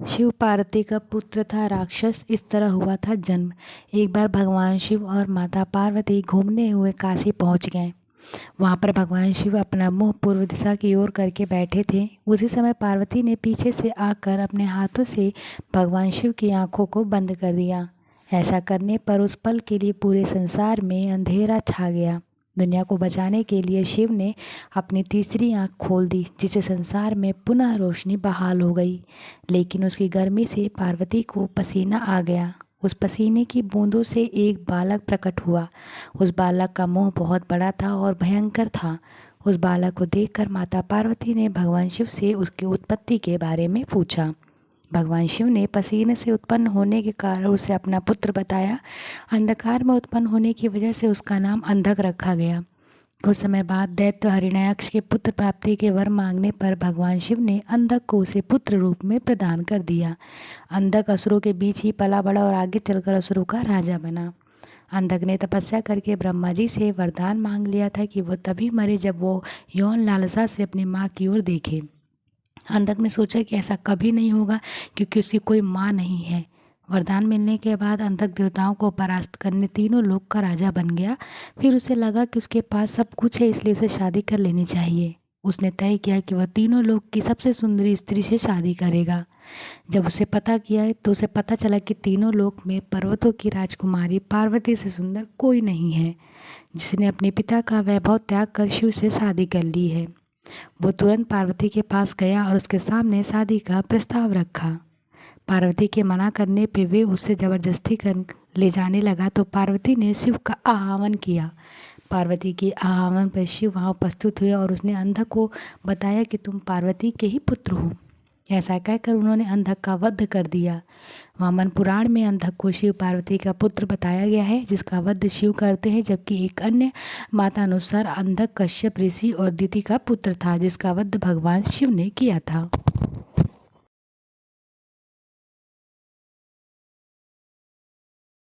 शिव पार्वती का पुत्र था राक्षस। इस तरह हुआ था जन्म। एक बार भगवान शिव और माता पार्वती घूमने हुए काशी पहुंच गए। वहां पर भगवान शिव अपना मुंह पूर्व दिशा की ओर करके बैठे थे। उसी समय पार्वती ने पीछे से आकर अपने हाथों से भगवान शिव की आंखों को बंद कर दिया। ऐसा करने पर उस पल के लिए पूरे संसार में अंधेरा छा गया। दुनिया को बचाने के लिए शिव ने अपनी तीसरी आंख खोल दी, जिससे संसार में पुनः रोशनी बहाल हो गई। लेकिन उसकी गर्मी से पार्वती को पसीना आ गया। उस पसीने की बूंदों से एक बालक प्रकट हुआ। उस बालक का मुंह बहुत बड़ा था और भयंकर था। उस बालक को देखकर माता पार्वती ने भगवान शिव से उसकी उत्पत्ति के बारे में पूछा। भगवान शिव ने पसीने से उत्पन्न होने के कारण उसे अपना पुत्र बताया। अंधकार में उत्पन्न होने की वजह से उसका नाम अंधक रखा गया। कुछ समय बाद दैत्य हिरण्याक्ष के पुत्र प्राप्ति के वर मांगने पर भगवान शिव ने अंधक को उसे पुत्र रूप में प्रदान कर दिया। अंधक असुरों के बीच ही पला बड़ा और आगे चलकर असुरों का राजा बना। अंधक ने तपस्या करके ब्रह्मा जी से वरदान मांग लिया था कि वो तभी मरे जब वो यौन लालसा से अपनी माँ की ओर देखे। अंधक ने सोचा कि ऐसा कभी नहीं होगा, क्योंकि उसकी कोई माँ नहीं है। वरदान मिलने के बाद अंधक देवताओं को परास्त करने तीनों लोक का राजा बन गया। फिर उसे लगा कि उसके पास सब कुछ है, इसलिए उसे शादी कर लेनी चाहिए। उसने तय किया कि वह तीनों लोक की सबसे सुंदरी स्त्री से शादी करेगा। जब उसे पता चला कि तीनों लोक में पर्वतों की राजकुमारी पार्वती से सुंदर कोई नहीं है, जिसने अपने पिता का वैभव त्याग कर शिव से शादी कर ली है। वो तुरंत पार्वती के पास गया और उसके सामने शादी का प्रस्ताव रखा। पार्वती के मना करने पे वे उससे जबरदस्ती कर ले जाने लगा तो पार्वती ने शिव का आह्वान किया। पार्वती के आह्वान पर शिव वहाँ उपस्थित हुए और उसने अंधक को बताया कि तुम पार्वती के ही पुत्र हो। ऐसा कहकर उन्होंने अंधक का वध कर दिया। वामन पुराण में अंधक को शिव पार्वती का पुत्र बताया गया है, जिसका वध शिव करते हैं। जबकि एक अन्य माता अनुसार अंधक कश्यप ऋषि और दिति का पुत्र था, जिसका वध भगवान शिव ने किया था।